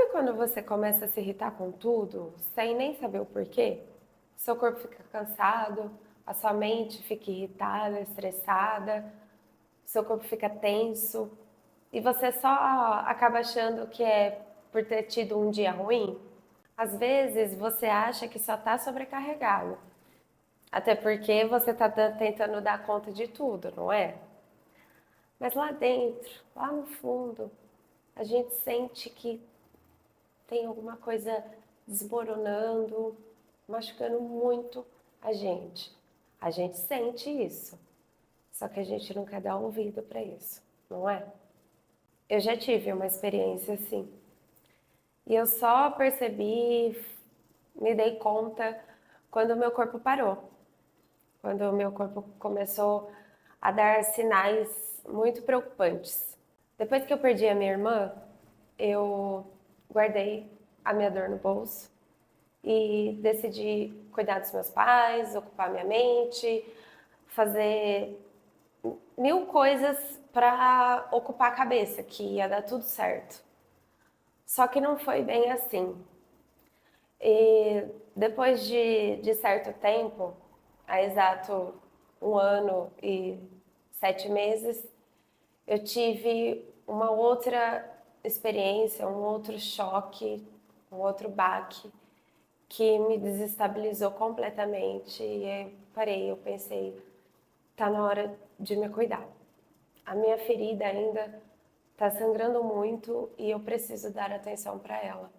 Sabe quando você começa a se irritar com tudo, sem nem saber o porquê? Seu corpo fica cansado, a sua mente fica irritada, estressada, seu corpo fica tenso e você só acaba achando que é por ter tido um dia ruim? Às vezes você acha que só está sobrecarregado, até porque você está tentando dar conta de tudo, não é? Mas lá dentro, lá no fundo, a gente sente que tem alguma coisa desmoronando, machucando muito a gente. A gente sente isso, só que a gente não quer dar ouvido para isso, não é? Eu já tive uma experiência assim. E eu só percebi, me dei conta quando o meu corpo parou. Quando o meu corpo começou a dar sinais muito preocupantes. Depois que eu perdi a minha irmã, eu guardei a minha dor no bolso e decidi cuidar dos meus pais, ocupar minha mente, fazer mil coisas para ocupar a cabeça, que ia dar tudo certo. Só que não foi bem assim. E depois de certo tempo, há exato 1 ano e 7 meses, eu tive uma outra experiência, um outro choque, um outro baque que me desestabilizou completamente e eu parei, eu pensei, tá na hora de me cuidar. A minha ferida ainda tá sangrando muito e eu preciso dar atenção para ela.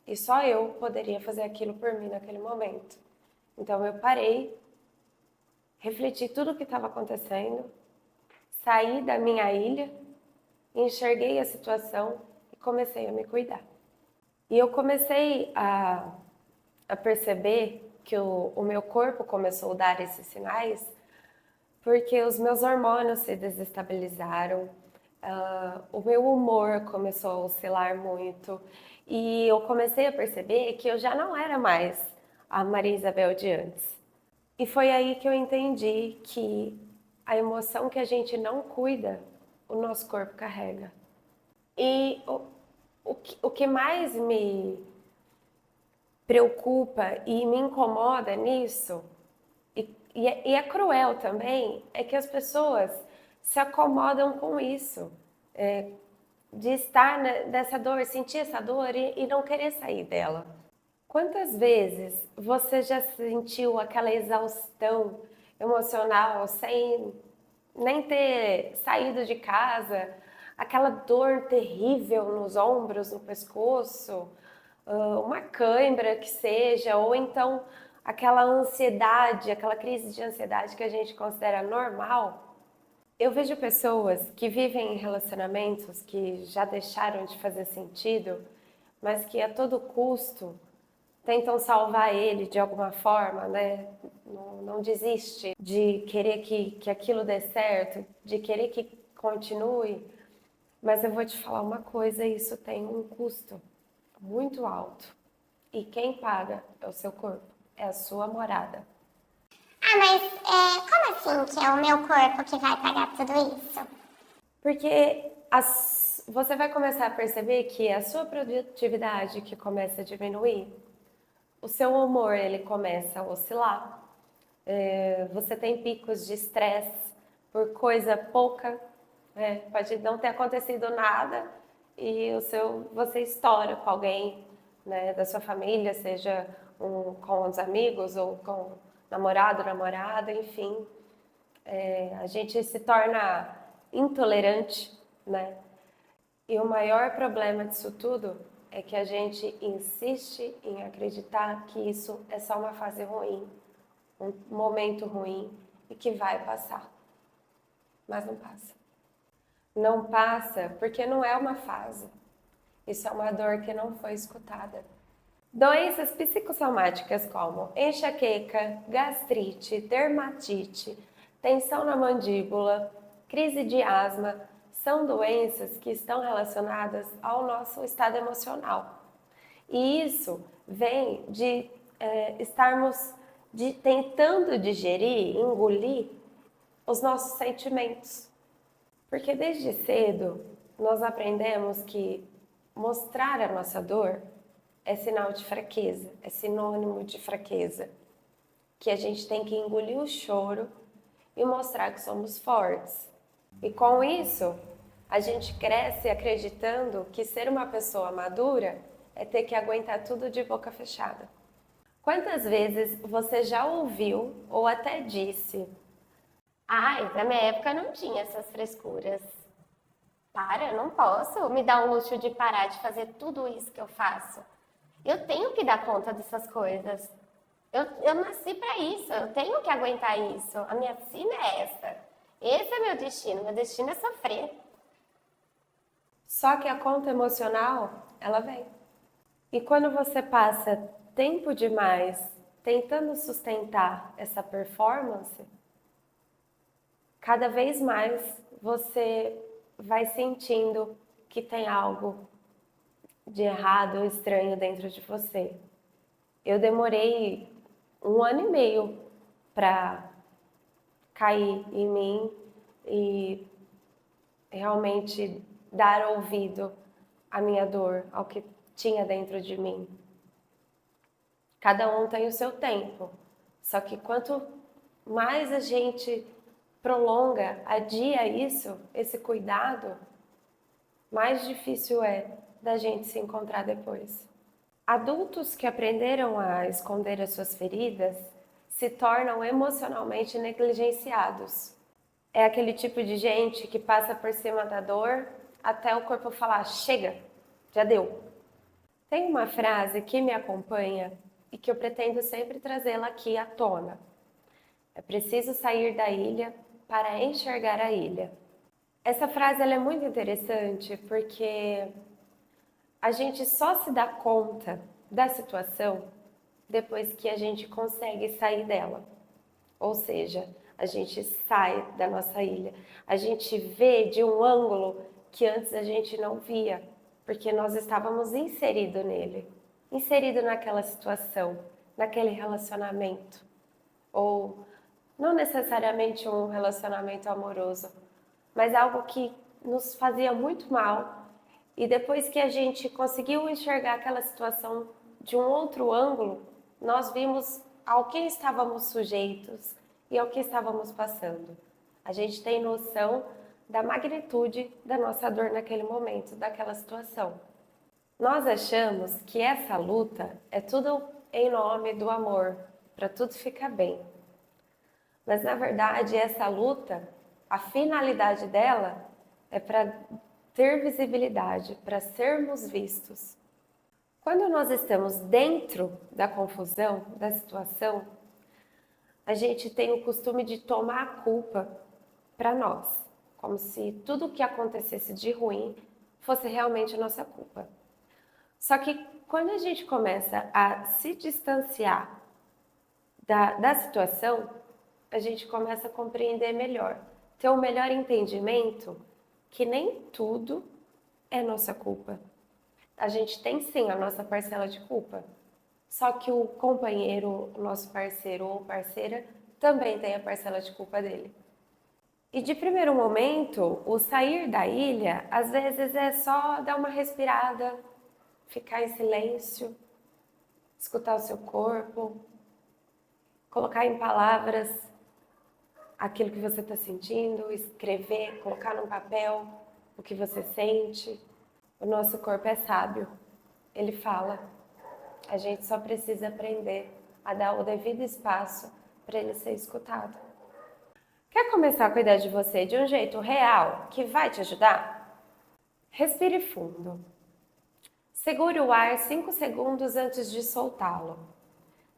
E só eu poderia fazer aquilo por mim naquele momento. Então eu parei, refleti tudo o que estava acontecendo, saí da minha ilha, enxerguei a situação e comecei a me cuidar. E eu comecei a perceber que o meu corpo começou a dar esses sinais porque os meus hormônios se desestabilizaram, o meu humor começou a oscilar muito e eu comecei a perceber que eu já não era mais a Maria Isabel de antes. E foi aí que eu entendi que a emoção que a gente não cuida, o nosso corpo carrega. E o que mais me preocupa e me incomoda nisso, e é cruel também, é que as pessoas se acomodam com isso, de estar nessa dor, sentir essa dor e não querer sair dela. Quantas vezes você já sentiu aquela exaustão emocional sem nem ter saído de casa, aquela dor terrível nos ombros, no pescoço, uma cãibra que seja, ou então aquela ansiedade, aquela crise de ansiedade que a gente considera normal? Eu vejo pessoas que vivem em relacionamentos que já deixaram de fazer sentido, mas que a todo custo tentam salvar ele de alguma forma, né? Não desiste de querer que aquilo dê certo, de querer que continue. Mas eu vou te falar uma coisa, isso tem um custo muito alto. E quem paga é o seu corpo, é a sua morada. Ah, mas como assim que é o meu corpo que vai pagar tudo isso? Porque você vai começar a perceber que é a sua produtividade que começa a diminuir, o seu humor ele começa a oscilar, você tem picos de estresse por coisa pouca, pode não ter acontecido nada e você estoura com alguém, né, da sua família, seja com os amigos ou com namorado, namorada, enfim. A gente se torna intolerante, né? E o maior problema disso tudo é que a gente insiste em acreditar que isso é só uma fase ruim, um momento ruim e que vai passar. Mas não passa. Não passa porque não é uma fase. Isso é uma dor que não foi escutada. Doenças psicossomáticas como enxaqueca, gastrite, dermatite, tensão na mandíbula, crise de asma, são doenças que estão relacionadas ao nosso estado emocional. E isso vem de estarmos tentando digerir, engolir os nossos sentimentos. Porque desde cedo nós aprendemos que mostrar a nossa dor é sinal de fraqueza, é sinônimo de fraqueza. Que a gente tem que engolir o choro e mostrar que somos fortes. E com isso, a gente cresce acreditando que ser uma pessoa madura é ter que aguentar tudo de boca fechada. Quantas vezes você já ouviu ou até disse: "Ai, na minha época não tinha essas frescuras. Para, eu não posso me dar o luxo de parar de fazer tudo isso que eu faço. Eu tenho que dar conta dessas coisas. Eu nasci para isso, eu tenho que aguentar isso. A minha sina é essa. Esse é meu destino é sofrer." Só que a conta emocional, ela vem. E quando você passa tempo demais tentando sustentar essa performance, cada vez mais você vai sentindo que tem algo de errado ou estranho dentro de você. Eu demorei 1 ano e meio para cair em mim e realmente dar ouvido à minha dor, ao que tinha dentro de mim. Cada um tem o seu tempo, só que quanto mais a gente prolonga, adia isso, esse cuidado, mais difícil é da gente se encontrar depois. Adultos que aprenderam a esconder as suas feridas se tornam emocionalmente negligenciados. É aquele tipo de gente que passa por cima da dor até o corpo falar: chega, já deu. Tem uma frase que me acompanha e que eu pretendo sempre trazê-la aqui à tona. É preciso sair da ilha para enxergar a ilha. Essa frase ela é muito interessante porque a gente só se dá conta da situação depois que a gente consegue sair dela. Ou seja, a gente sai da nossa ilha, a gente vê de um ângulo que antes a gente não via, porque nós estávamos inserido naquela situação, naquele relacionamento. Ou não necessariamente um relacionamento amoroso, mas algo que nos fazia muito mal. E depois que a gente conseguiu enxergar aquela situação de um outro ângulo, nós vimos ao que estávamos sujeitos e ao que estávamos passando. A gente tem noção da magnitude da nossa dor naquele momento, daquela situação. Nós achamos que essa luta é tudo em nome do amor, para tudo ficar bem. Mas na verdade, essa luta, a finalidade dela é para ter visibilidade, para sermos vistos. Quando nós estamos dentro da confusão, da situação, a gente tem o costume de tomar a culpa para nós, como se tudo o que acontecesse de ruim fosse realmente nossa culpa. Só que quando a gente começa a se distanciar da situação, a gente começa a compreender melhor, ter um melhor entendimento que nem tudo é nossa culpa. A gente tem sim a nossa parcela de culpa, só que o companheiro, o nosso parceiro ou parceira também tem a parcela de culpa dele. E de primeiro momento, o sair da ilha, às vezes é só dar uma respirada, ficar em silêncio, escutar o seu corpo, colocar em palavras aquilo que você está sentindo, escrever, colocar no papel o que você sente. O nosso corpo é sábio, ele fala. A gente só precisa aprender a dar o devido espaço para ele ser escutado. Quer começar a cuidar de você de um jeito real que vai te ajudar? Respire fundo. Segure o ar 5 segundos antes de soltá-lo.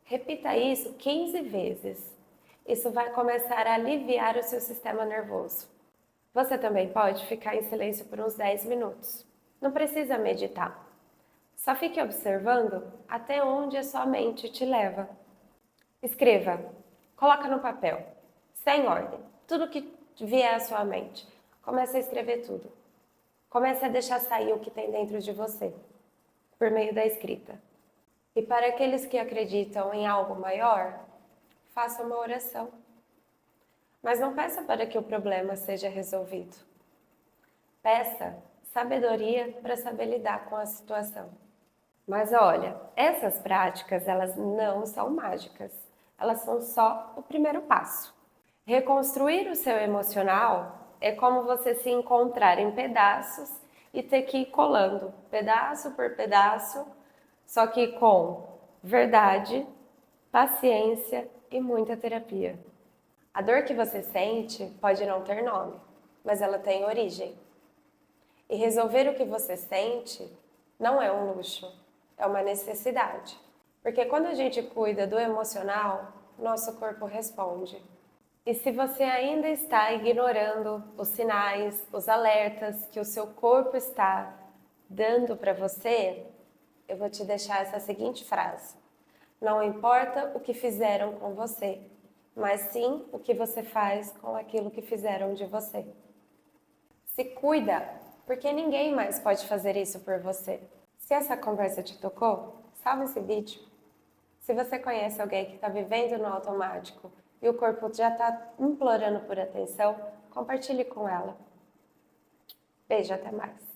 Repita isso 15 vezes. Isso vai começar a aliviar o seu sistema nervoso. Você também pode ficar em silêncio por uns 10 minutos. Não precisa meditar. Só fique observando até onde a sua mente te leva. Escreva, coloca no papel, sem ordem, tudo que vier à sua mente. Comece a escrever tudo. Comece a deixar sair o que tem dentro de você, por meio da escrita. E para aqueles que acreditam em algo maior, faça uma oração. Mas não peça para que o problema seja resolvido. Peça sabedoria para saber lidar com a situação. Mas olha, essas práticas, elas não são mágicas. Elas são só o primeiro passo. Reconstruir o seu emocional é como você se encontrar em pedaços e ter que ir colando, pedaço por pedaço, só que com verdade, paciência e muita terapia. A dor que você sente pode não ter nome, mas ela tem origem. E resolver o que você sente não é um luxo, é uma necessidade. Porque quando a gente cuida do emocional, nosso corpo responde. E se você ainda está ignorando os sinais, os alertas que o seu corpo está dando para você, eu vou te deixar essa seguinte frase: não importa o que fizeram com você, mas sim o que você faz com aquilo que fizeram de você. Se cuida, porque ninguém mais pode fazer isso por você. Se essa conversa te tocou, salve esse vídeo. Se você conhece alguém que está vivendo no automático e o corpo já está implorando por atenção, compartilhe com ela. Beijo, até mais.